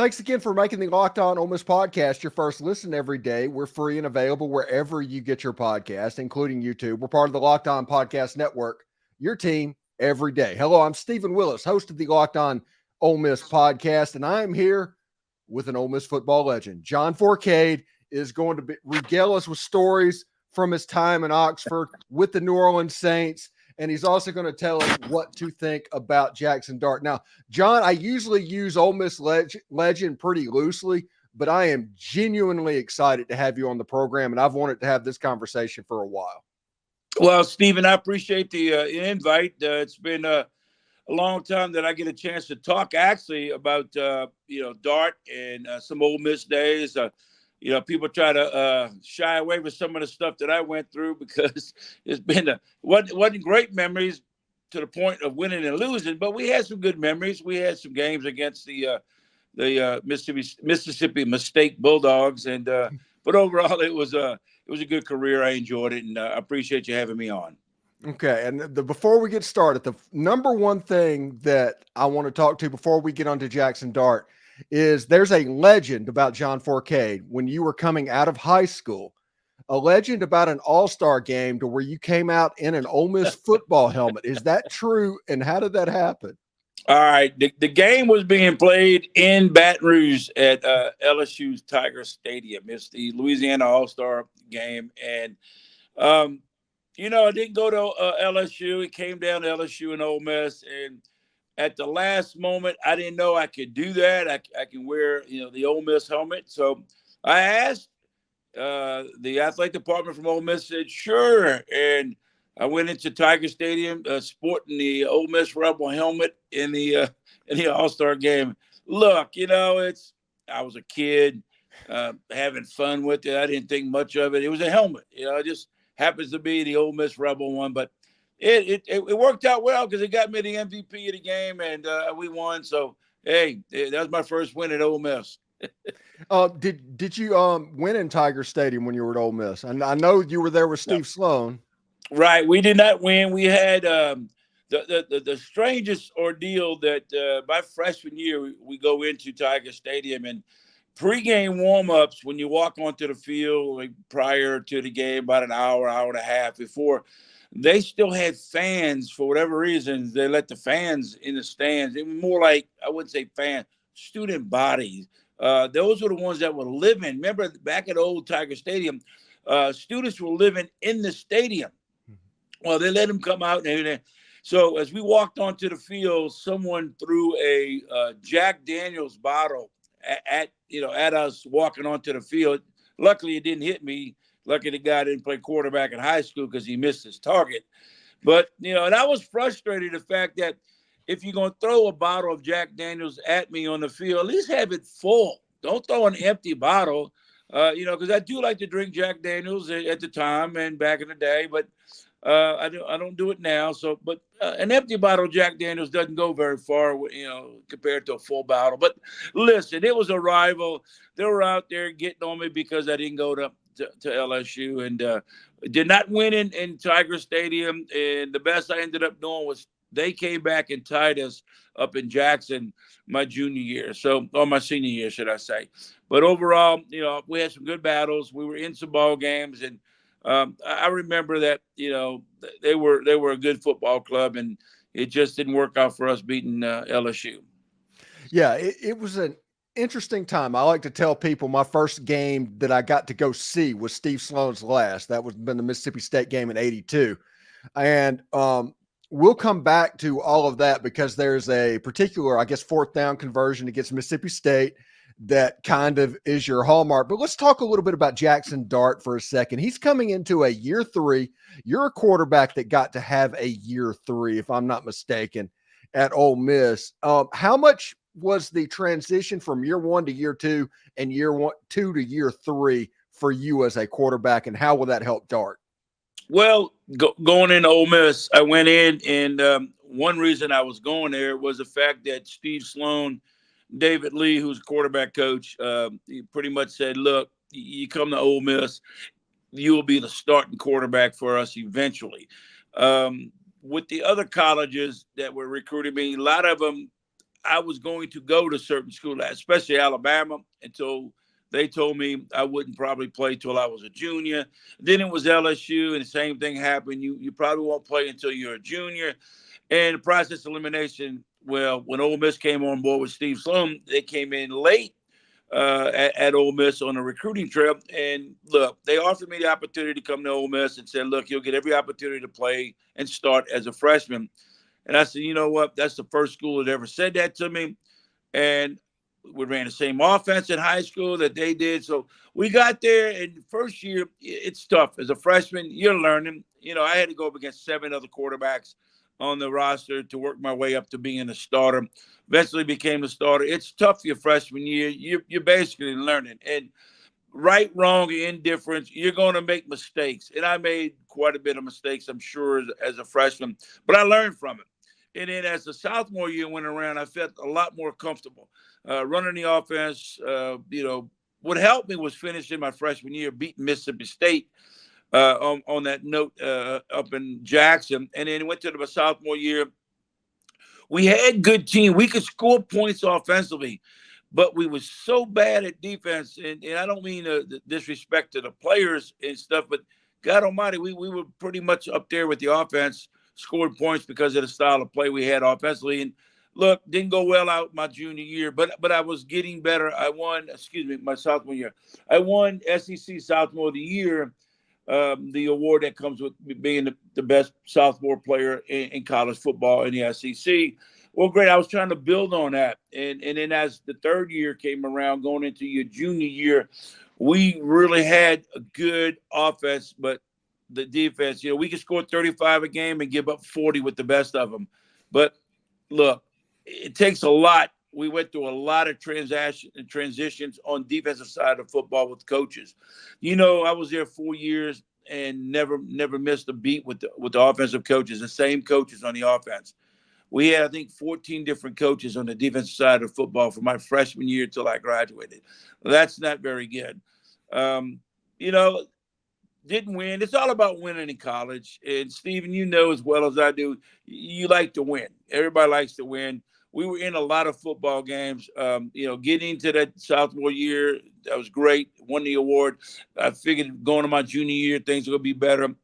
Thanks again for making the Locked On Ole Miss podcast your first listen every day. We're free and available wherever you get your podcast, including YouTube. We're part of the Locked On Podcast Network, your team every day. Hello, I'm Stephen Willis, host of the Locked On Ole Miss podcast, and I am here with an Ole Miss football legend. John Fourcade is going to regale us with stories from his time in Oxford with the New Orleans Saints, and he's also going to tell us what to think about Jaxson Dart. Now, John, I usually use Ole Miss legend pretty loosely, but I am genuinely excited to have you on the program, and I've wanted to have this conversation for a while. Well, Stephen, I appreciate the invite. It's been a long time that I get a chance to talk actually about, Dart and some Ole Miss days. People try to shy away with some of the stuff that I went through because it's been wasn't great memories to the point of winning and losing, but we had some good memories. We had some games against the Mississippi Mistake Bulldogs, and but overall it was a good career. I enjoyed it, and I appreciate you having me on. Okay, and before we get started, the number one thing that I want to talk to before we get on to Jaxson Dart is there's a legend about John Fourcade when you were coming out of high school, a legend about an all-star game to where you came out in an Ole Miss football helmet. Is that true, and how did that happen? All right, the game was being played in Baton Rouge at LSU's Tiger Stadium. It's the Louisiana All-Star game, and I didn't go to LSU. It came down to LSU and Ole Miss, and at the last moment, I didn't know I could do that. I can wear, the Ole Miss helmet. So I asked. The athletic department from Ole Miss said, sure. And I went into Tiger Stadium sporting the Ole Miss Rebel helmet in the All-Star game. Look, I was a kid having fun with it. I didn't think much of it. It was a helmet. It just happens to be the Ole Miss Rebel one. But it worked out well because it got me the MVP of the game, and we won. So, hey, that was my first win at Ole Miss. Did you win in Tiger Stadium when you were at Ole Miss? And I know you were there with Steve Sloan. Right, we did not win. We had the strangest ordeal that my freshman year we go into Tiger Stadium, and pregame warm-ups when you walk onto the field like prior to the game, about an hour and a half before, they still had fans for whatever reason. They let the fans in the stands. It was more like, I wouldn't say fans, student bodies. Those were the ones that were living. Remember back at old Tiger Stadium, students were living in the stadium. Well, they let them come out and everything. So as we walked onto the field, someone threw a Jack Daniels bottle at us walking onto the field. Luckily, it didn't hit me. Lucky the guy didn't play quarterback in high school because he missed his target. But, and I was frustrated the fact that if you're going to throw a bottle of Jack Daniels at me on the field, at least have it full. Don't throw an empty bottle, because I do like to drink Jack Daniels at the time and back in the day, but I don't do it now. So, but an empty bottle of Jack Daniels doesn't go very far, compared to a full bottle. But listen, it was a rival. They were out there getting on me because I didn't go to LSU and did not win in Tiger Stadium. And the best I ended up doing was they came back and tied us up in Jackson my junior year. Or my senior year, should I say. But overall, we had some good battles. We were in some ball games, and I remember that, they were a good football club, and it just didn't work out for us beating LSU. Yeah, it was an interesting time. I like to tell people my first game that I got to go see was Steve Sloan's last. That was been the Mississippi State game in '82. And we'll come back to all of that because there's a particular, I guess, fourth down conversion against Mississippi State that kind of is your hallmark. But let's talk a little bit about Jaxson Dart for a second. He's coming into a year 3. You're a quarterback that got to have a year 3, if I'm not mistaken, at Ole Miss. How much was the transition from year 1 to year 2 and year 2 to year 3 for you as a quarterback, and how will that help Dart? Well, going into Ole Miss, I went in, and one reason I was going there was the fact that Steve Sloan, David Lee, who's quarterback coach, he pretty much said, look, you come to Ole Miss, you will be the starting quarterback for us eventually. With the other colleges that were recruiting me, a lot of them, I was going to go to certain schools, especially Alabama, until they told me I wouldn't probably play till I was a junior. Then it was LSU, and the same thing happened. You probably won't play until you're a junior. And the process elimination, well, when Ole Miss came on board with Steve Sloan, they came in late at Ole Miss on a recruiting trip. And look, they offered me the opportunity to come to Ole Miss and said, look, you'll get every opportunity to play and start as a freshman. And I said, you know what? That's the first school that ever said that to me. And we ran the same offense in high school that they did. So we got there, and the first year, it's tough. As a freshman, you're learning. I had to go up against 7 other quarterbacks on the roster to work my way up to being a starter. Eventually became a starter. It's tough your freshman year. You're basically learning. And right, wrong, indifference, you're going to make mistakes. And I made quite a bit of mistakes, I'm sure, as a freshman. But I learned from it. And then as the sophomore year went around, I felt a lot more comfortable running the offense. What helped me was finishing my freshman year, beating Mississippi State on that note up in Jackson. And then went to the sophomore year. We had good team. We could score points offensively, but we were so bad at defense. And I don't mean the disrespect to the players and stuff, but God almighty, we were pretty much up there with the offense, scored points because of the style of play we had offensively. And look, didn't go well out my junior year, but I was getting better. I won, my sophomore year. I won SEC Sophomore of the Year, the award that comes with being the best sophomore player in college football in the SEC. Well, great. I was trying to build on that. And then as the third year came around, going into your junior year, we really had a good offense, but the defense, we could score 35 a game and give up 40 with the best of them. But look, it takes a lot. We went through a lot of transitions on defensive side of football with coaches. I was there 4 years and never missed a beat with the offensive coaches, the same coaches on the offense. We had, I think, 14 different coaches on the defensive side of football from my freshman year till I graduated. That's not very good. You know, didn't win. It's all about winning in college. And Stephen, you know as well as I do, you like to win. Everybody likes to win. We were in a lot of football games. Getting into that sophomore year, that was great. Won the award. I figured going to my junior year, things were gonna be better.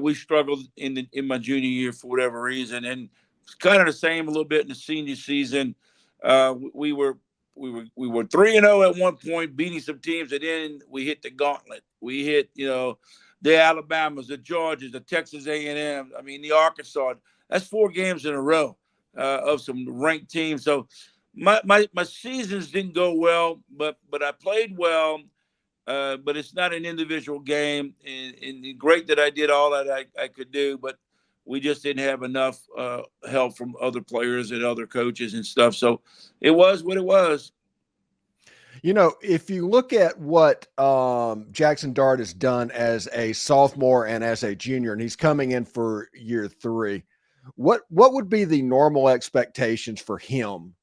We struggled in my junior year for whatever reason, and it's kind of the same a little bit in the senior season. We were 3-0 at one point, beating some teams, and then we hit the gauntlet. We hit, the Alabamas, the Georgias, the Texas A&M. I mean, the Arkansas. That's 4 games in a row of some ranked teams. So my seasons didn't go well, but I played well. But it's not an individual game, and great that I did all that I could do, but we just didn't have enough help from other players and other coaches and stuff. So it was what it was. If you look at what Jaxson Dart has done as a sophomore and as a junior, and he's coming in for year 3, what would be the normal expectations for him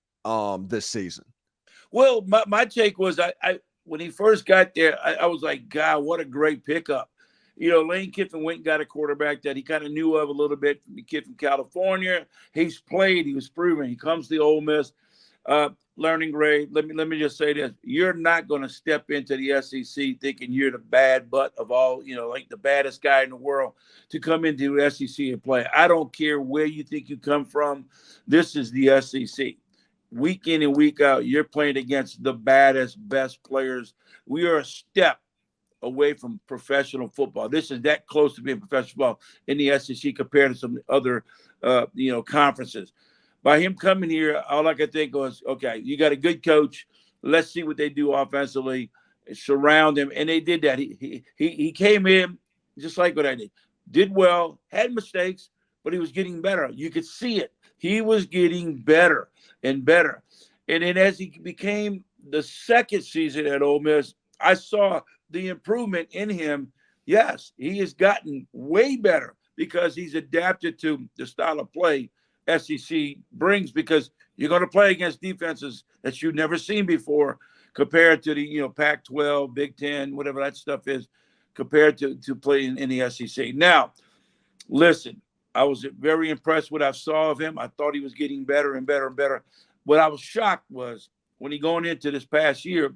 this season? Well, my take was I when he first got there, I was like, God, what a great pickup. Lane Kiffin went and got a quarterback that he kind of knew of a little bit from the kid from California. He's played, he was proven. He comes to Ole Miss, learning grade. Let me just say this: you're not going to step into the SEC thinking you're the bad butt of all, like the baddest guy in the world to come into the SEC and play. I don't care where you think you come from. This is the SEC. Week in and week out, you're playing against the baddest, best players. We are a step away from professional football. This is that close to being professional football in the SEC compared to some other, conferences. By him coming here, all I could think was, okay, you got a good coach. Let's see what they do offensively. Surround him, and they did that. He came in just like what I did well, had mistakes, but he was getting better. You could see it. He was getting better and better. And then as he became the second season at Ole Miss, I saw the improvement in him. Yes, he has gotten way better because he's adapted to the style of play SEC brings, because you're going to play against defenses that you've never seen before compared to the, Pac-12, Big Ten, whatever that stuff is, compared to playing in the SEC. Now, listen, I was very impressed with what I saw of him. I thought he was getting better and better and better. What I was shocked was when he going into this past year,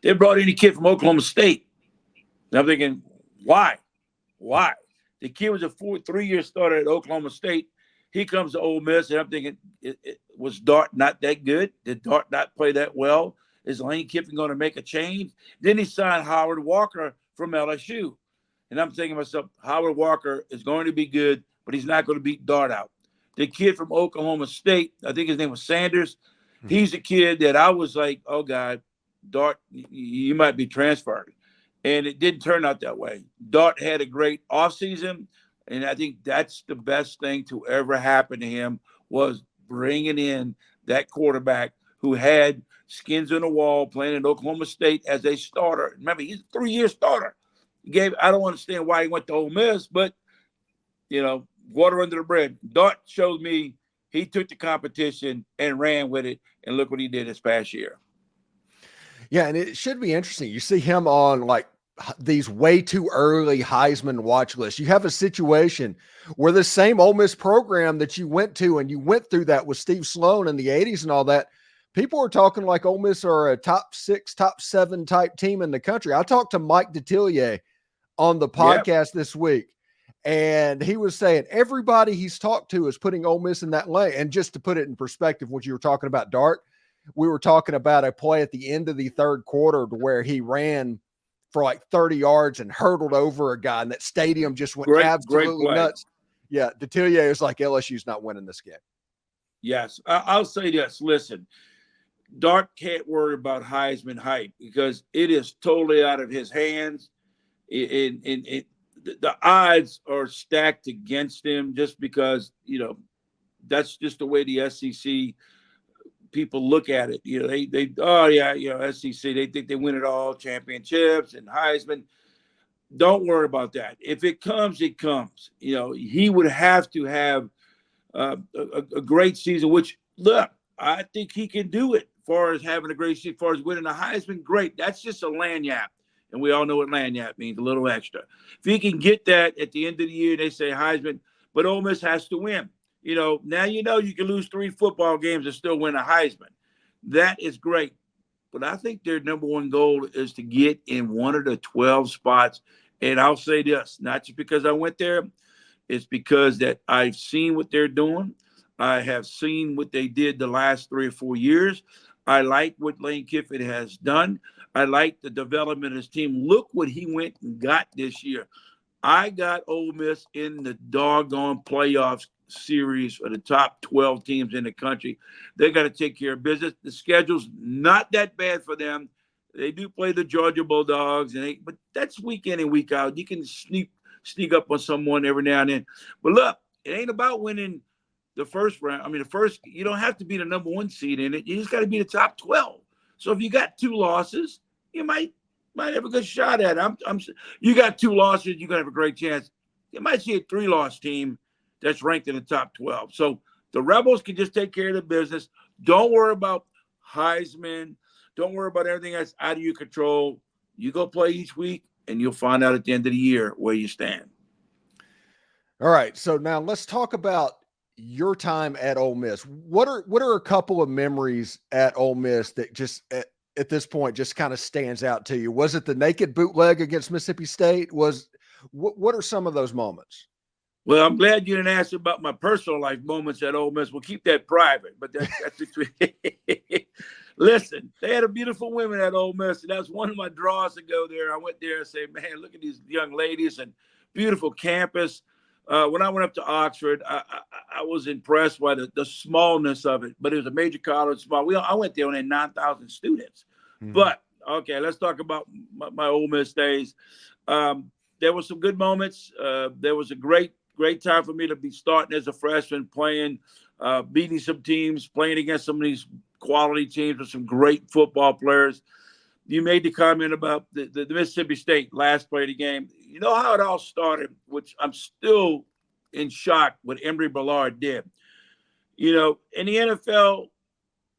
they brought in a kid from Oklahoma State. And I'm thinking, why? Why? The kid was a 3-year starter at Oklahoma State. He comes to Ole Miss, and I'm thinking, was Dart not that good? Did Dart not play that well? Is Lane Kiffin going to make a change? Then he signed Howard Walker from LSU. And I'm thinking to myself, Howard Walker is going to be good, but he's not going to beat Dart out. The kid from Oklahoma State, I think his name was Sanders. He's a kid that I was like, oh, God, Dart, you might be transferred. And it didn't turn out that way. Dart had a great offseason, and I think that's the best thing to ever happen to him was bringing in that quarterback who had skins on the wall playing at Oklahoma State as a starter. Remember, he's a 3-year starter. I don't understand why he went to Ole Miss, but, water under the bridge. Dart showed me he took the competition and ran with it, and look what he did this past year. Yeah, and it should be interesting. You see him on like these way too early Heisman watch lists. You have a situation where the same Ole Miss program that you went to and you went through that with Steve Sloan in the 80s and all that, people are talking like Ole Miss are a top 6, top 7 type team in the country. I talked to Mike Detillier on the podcast this week, and he was saying everybody he's talked to is putting Ole Miss in that lane. And just to put it in perspective, what you were talking about, Dart, we were talking about a play at the end of the third quarter where he ran for like 30 yards and hurdled over a guy, and that stadium just went absolutely nuts. Yeah, Detillier is like, LSU's not winning this game. Yes, I'll say this. Listen, Dart can't worry about Heisman hype because it is totally out of his hands. The odds are stacked against him just because, that's just the way the SEC people look at it. SEC, they think they win it all, championships and Heisman. Don't worry about that. If it comes, it comes. He would have to have a great season, which, look, I think he can do it as far as having a great season, as far as winning a Heisman, great. That's just a lanyard. And we all know what lanyard means, a little extra. If he can get that at the end of the year, they say Heisman, but Ole Miss has to win. Now you can lose 3 football games and still win a Heisman. That is great. But I think their number one goal is to get in one of the 12 spots. And I'll say this, not just because I went there, it's because that I've seen what they're doing. I have seen what they did the last 3 or 4 years. I like what Lane Kiffin has done. I like the development of his team. Look what he went and got this year. I got Ole Miss in the doggone playoffs series for the top 12 teams in the country. They got to take care of business. The schedule's not that bad for them. They do play the Georgia Bulldogs, but that's week in and week out. You can sneak up on someone every now and then. But look, it ain't about winning the first round. You don't have to be the number 1 seed in it. You just got to be the top 12. So if you got 2 losses, you might have a good shot at it. You got 2 losses, you're going to have a great chance. You might see a 3-loss team that's ranked in the top 12. So the Rebels can just take care of the business. Don't worry about Heisman. Don't worry about everything that's out of your control. You go play each week, and you'll find out at the end of the year where you stand. All right, so now let's talk about your time at Ole Miss. What are a couple of memories at Ole Miss that just at this point just kind of stands out to you? Was it the naked bootleg against Mississippi State? What are some of those moments? Well, I'm glad you didn't ask about my personal life moments at Ole Miss. We'll keep that private, but that's Listen, they had a beautiful women at Ole Miss, and that's one of my draws to go there. I went there and say, man, look at these young ladies and beautiful campus. When I went up to Oxford, I was impressed by the smallness of it, but it was a major college. I went there and had 9,000 students. Mm-hmm. But, okay, let's talk about my Ole Miss days. There were some good moments. There was a great time for me to be starting as a freshman, playing, beating some teams, playing against some of these quality teams with some great football players. You made the comment about the Mississippi State last play of the game. You know how it all started, which I'm still in shock what Emory Ballard did. In the NFL,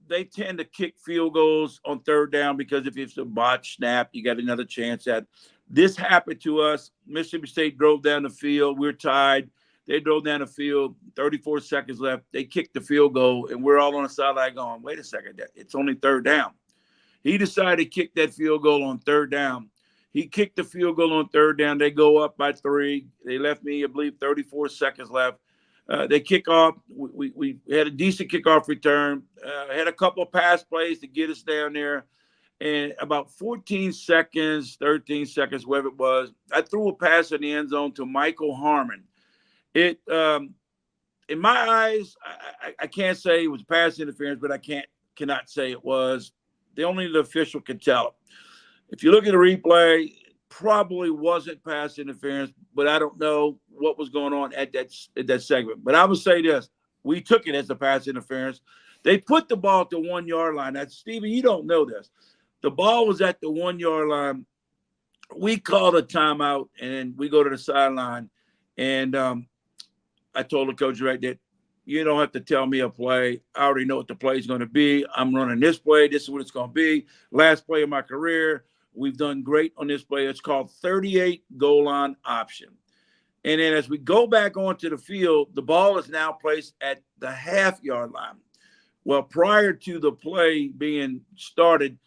they tend to kick field goals on third down because if it's a botch snap, you got another chance at. This happened to us. Mississippi State drove down the field. We're tied. They drove down the field, 34 seconds left. They kicked the field goal, and we're all on the sideline going, wait a second, it's only third down. He decided to kick that field goal on third down. He kicked the field goal on third down. They go up by 3. They left me, I believe, 34 seconds left. They kick off. We had a decent kickoff return. Had a couple of pass plays to get us down there. And about 14 seconds, 13 seconds, whatever it was, I threw a pass in the end zone to Michael Harmon. It, in my eyes, I can't say it was pass interference, but I cannot say it was. Only the official can tell it. If you look at the replay, probably wasn't pass interference, but I don't know what was going on at that segment. But I would say this: we took it as a pass interference. They put the ball at the 1 yard line. Now, Stephen, you don't know this. The ball was at the 1 yard line. We called a timeout, and we go to the sideline. And I told the coach right there, you don't have to tell me a play. I already know what the play is going to be. I'm running this play. This is what it's going to be. Last play of my career. We've done great on this play. It's called 38 goal line option. And then as we go back onto the field, the ball is now placed at the half-yard line. Well, prior to the play being started,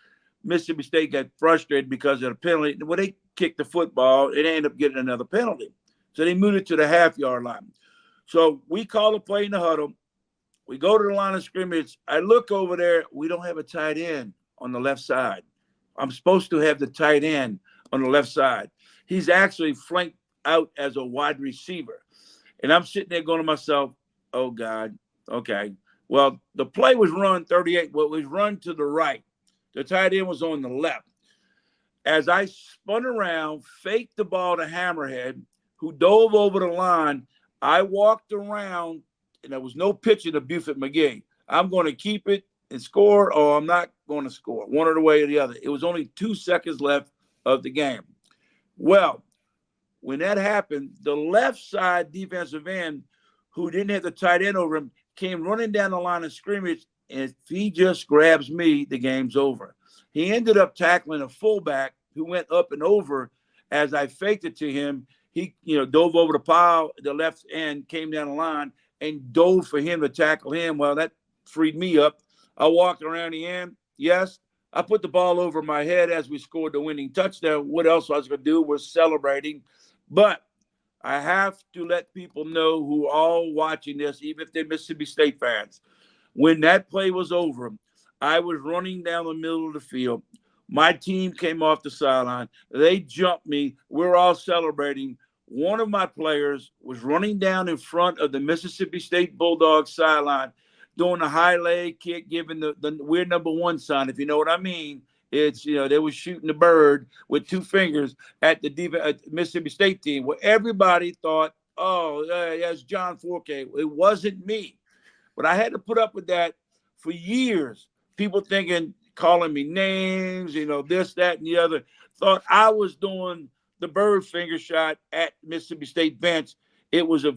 Mississippi State got frustrated because of the penalty. When they kicked the football, it ended up getting another penalty. So they moved it to the half-yard line. So we call the play in the huddle. We go to the line of scrimmage. I look over there. We don't have a tight end on the left side. I'm supposed to have the tight end on the left side. He's actually flanked out as a wide receiver. And I'm sitting there going to myself, oh, God, okay. Well, the play was run 38. Well, it was run to the right. The tight end was on the left. As I spun around, faked the ball to Hammerhead, who dove over the line, I walked around, and there was no pitching to Buford McGee. I'm going to keep it and score, or I'm not going to score, one or the way or the other. It was only 2 seconds left of the game. Well, when that happened, the left side defensive end, who didn't have the tight end over him, came running down the line of scrimmage, and if he just grabs me, the game's over. He ended up tackling a fullback who went up and over. As I faked it to him, he dove over the pile, the left end, came down the line, and dove for him to tackle him. Well, that freed me up. I walked around the end. Yes, I put the ball over my head as we scored the winning touchdown. What else I was going to do was celebrating. But I have to let people know who are all watching this, even if they're Mississippi State fans. When that play was over, I was running down the middle of the field. My team came off the sideline. They jumped me. We're all celebrating. One of my players was running down in front of the Mississippi State Bulldogs sideline, doing a high leg kick, giving the we're number one sign, if you know what I mean. It's, they were shooting the bird with 2 fingers at the Mississippi State team, where everybody thought, oh, that's John Fourcade. It wasn't me. But I had to put up with that for years. People thinking, calling me names, this, that, and the other. Thought I was doing the bird finger shot at Mississippi State bench. It was a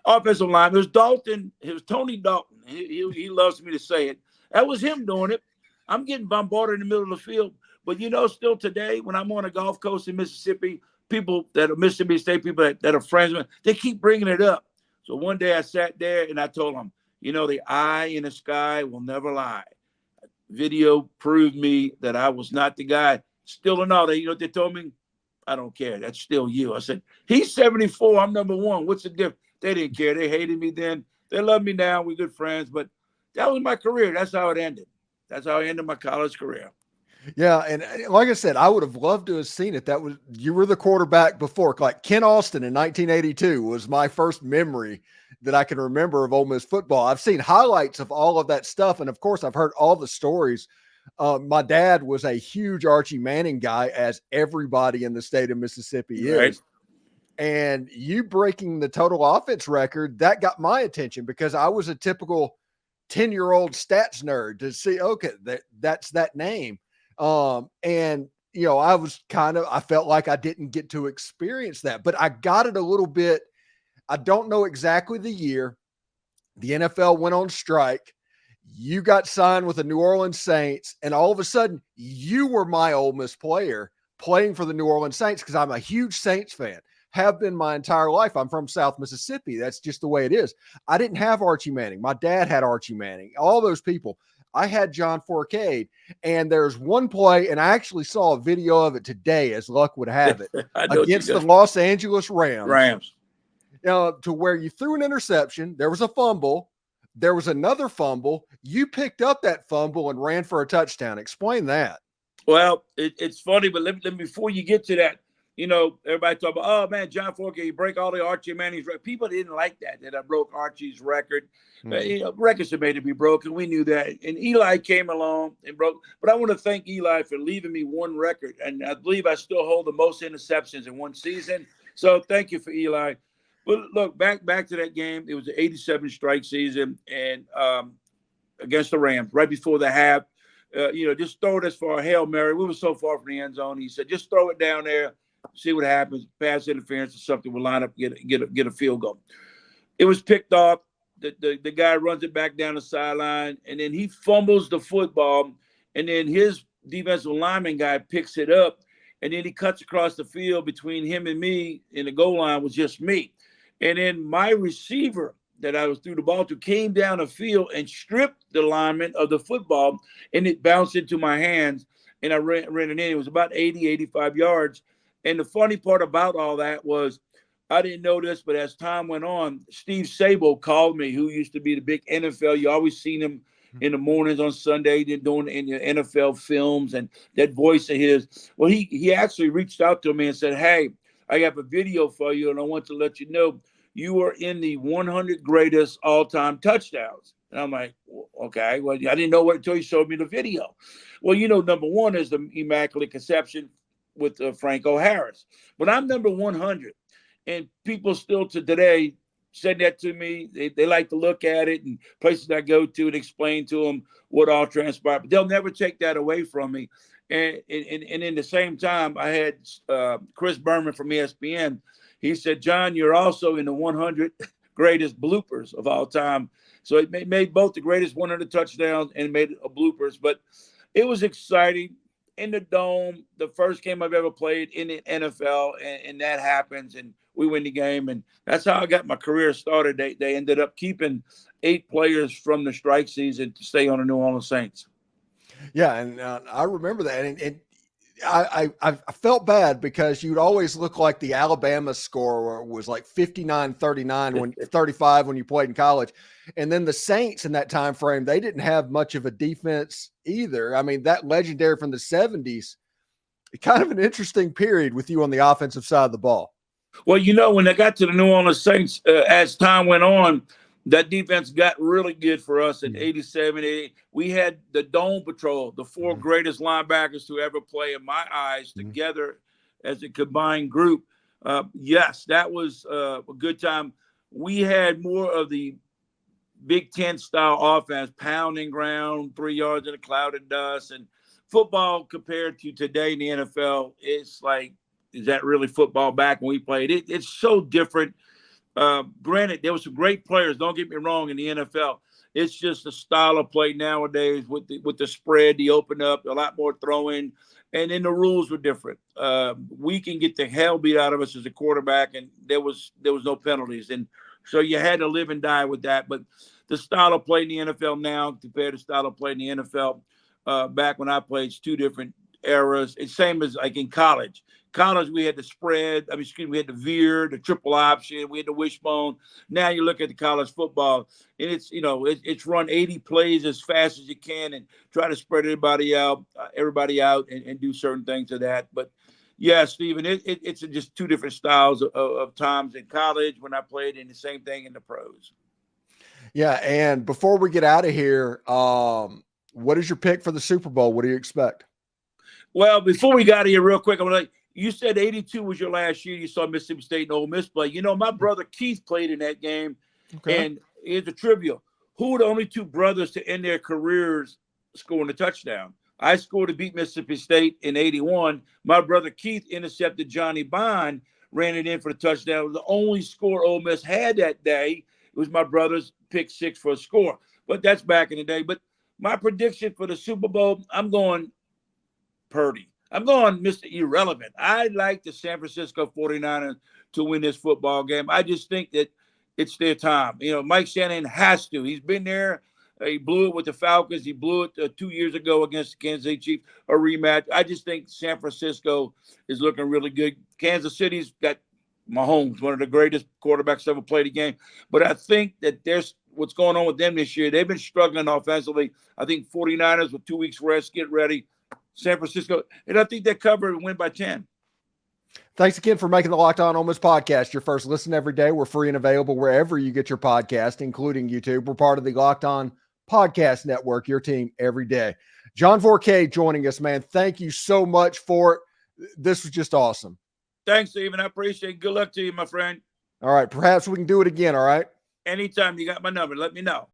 offensive line. It was Dalton. It was Tony Dalton. He loves me to say it. That was him doing it. I'm getting bombarded in the middle of the field. But, still today, when I'm on a golf course in Mississippi, people that are Mississippi State people that are friends with, they keep bringing it up. So one day I sat there and I told them, the eye in the sky will never lie. Video proved me that I was not the guy. Still or not, what they told me? I don't care. That's still you. I said, he's 74. I'm number 1. What's the difference? They didn't care. They hated me then. They love me now. We're good friends. But that was my career. That's how it ended. That's how I ended my college career. Yeah, and like I said, I would have loved to have seen it. You were the quarterback before. Like Ken Austin in 1982 was my first memory that I can remember of Ole Miss football. I've seen highlights of all of that stuff, and of course, I've heard all the stories. My dad was a huge Archie Manning guy, as everybody in the state of Mississippi is. Right. And you breaking the total offense record, that got my attention because I was a typical 10-year-old stats nerd to see, okay, that's that name. And I felt like I didn't get to experience that, but I got it a little bit. I don't know exactly the year. The NFL went on strike. You got signed with the New Orleans Saints, and all of a sudden you were my Ole Miss player playing for the New Orleans Saints because I'm a huge Saints fan. have been my entire life. I'm from South Mississippi. That's just the way it is. I didn't have Archie Manning. My dad had Archie Manning. All those people. I had John Fourcade, and there's one play, and I actually saw a video of it today, as luck would have it, against the Los Angeles Rams. To where you threw an interception, there was a fumble, there was another fumble, you picked up that fumble and ran for a touchdown. Explain that. Well, it's funny, but let me before you get to that, everybody talk about, oh man, John Fourcade, you break all the Archie Manning's records. People didn't like that I broke Archie's record. Records are made to be broken. We knew that. And Eli came along and broke. But I want to thank Eli for leaving me one record. And I believe I still hold the most interceptions in one season. So thank you for Eli. But look, back to that game. It was an 87 strike season and against the Rams right before the half. Just throw this for a Hail Mary. We were so far from the end zone. He said, just throw it down there, see what happens. Pass interference or something will line up, get a field goal. It was picked off. The guy runs it back down the sideline, and then he fumbles the football, and then his defensive lineman guy picks it up, and then he cuts across the field between him and me, and the goal line was just me. And then my receiver that I was threw the ball to came down the field and stripped the lineman of the football, and it bounced into my hands, and I ran it in. It was about 80, 85 yards. And the funny part about all that was I didn't know this, but as time went on, Steve Sabo called me, who used to be the big NFL. You always seen him in the mornings on Sunday, doing in the NFL films, and that voice of his. Well, he actually reached out to me and said, hey, I have a video for you, and I want to let you know you are in the 100 greatest all-time touchdowns. And I'm like, okay, well, I didn't know what until he showed me the video. Well, number one is the Immaculate Conception with Franco Harris. But I'm number 100. And people still to today said that to me. They like to look at it and places I go to and explain to them what all transpired. But they'll never take that away from me. And in the same time, I had Chris Berman from ESPN. He said, John, you're also in the 100 greatest bloopers of all time. So it made both the greatest 100 touchdowns and made a bloopers. But it was exciting. In the Dome, the first game I've ever played in the NFL, and that happens, and we win the game, and that's how I got my career started. They ended up keeping 8 players from the strike season to stay on the New Orleans Saints. Yeah, and I remember that, and I felt bad because you'd always look like the Alabama score was like 59-39 35 when you played in college. And then the Saints in that time frame, they didn't have much of a defense either. I mean, that legendary from the 70s, kind of an interesting period with you on the offensive side of the ball. Well, when they got to the New Orleans Saints, as time went on, that defense got really good for us in 87, 88. We had the Dome Patrol, the 4 greatest linebackers to ever play, in my eyes, together as a combined group. Yes, that was a good time. We had more of the Big Ten style offense, pounding ground, 3 yards in a cloud of dust. And football compared to today in the NFL, it's like, is that really football back when we played? It's so different. Granted, there were some great players, don't get me wrong, in the NFL. It's just the style of play nowadays with the spread, the open up, a lot more throwing, and then the rules were different. We can get the hell beat out of us as a quarterback, and there was no penalties. And so you had to live and die with that. But the style of play in the NFL now compared to style of play in the NFL back when I played, it's 2 different eras. It's same as like in college. College, we had the spread. We had the veer, the triple option. We had the wishbone. Now you look at the college football, and it's run 80 plays as fast as you can and try to spread everybody out and do certain things of that. But yeah, Stephen, it's just 2 different styles of times in college when I played, and the same thing in the pros. Yeah, and before we get out of here, what is your pick for the Super Bowl? What do you expect? Well, before we got here real quick, I'm like, you said 82 was your last year. You saw Mississippi State and Ole Miss play. My brother Keith played in that game. Okay. And here's a trivia. Who were the only 2 brothers to end their careers scoring a touchdown? I scored to beat Mississippi State in 81. My brother Keith intercepted Johnny Bond, ran it in for the touchdown. It was the only score Ole Miss had that day. It was my brother's pick 6 for a score. But that's back in the day. But my prediction for the Super Bowl, I'm going Purdy. I'm going Mr. Irrelevant. I like the San Francisco 49ers to win this football game. I just think that it's their time. You know, Mike Shanahan has to. He's been there. He blew it with the Falcons. He blew it 2 years ago against the Kansas City Chiefs, a rematch. I just think San Francisco is looking really good. Kansas City's got Mahomes, one of the greatest quarterbacks ever played the game. But I think that there's what's going on with them this year. They've been struggling offensively. I think 49ers with 2 weeks rest, get ready. San Francisco, and I think they cover and win by 10. Thanks again for making the Locked On Ole Miss podcast your first listen every day. We're free and available wherever you get your podcast, including YouTube. We're part of the Locked On Podcast Network, your team every day. John Fourcade joining us, man. Thank you so much for it. This was just awesome. Thanks, Stephen. I appreciate it. Good luck to you, my friend. All right. Perhaps we can do it again. All right. Anytime. You got my number. Let me know.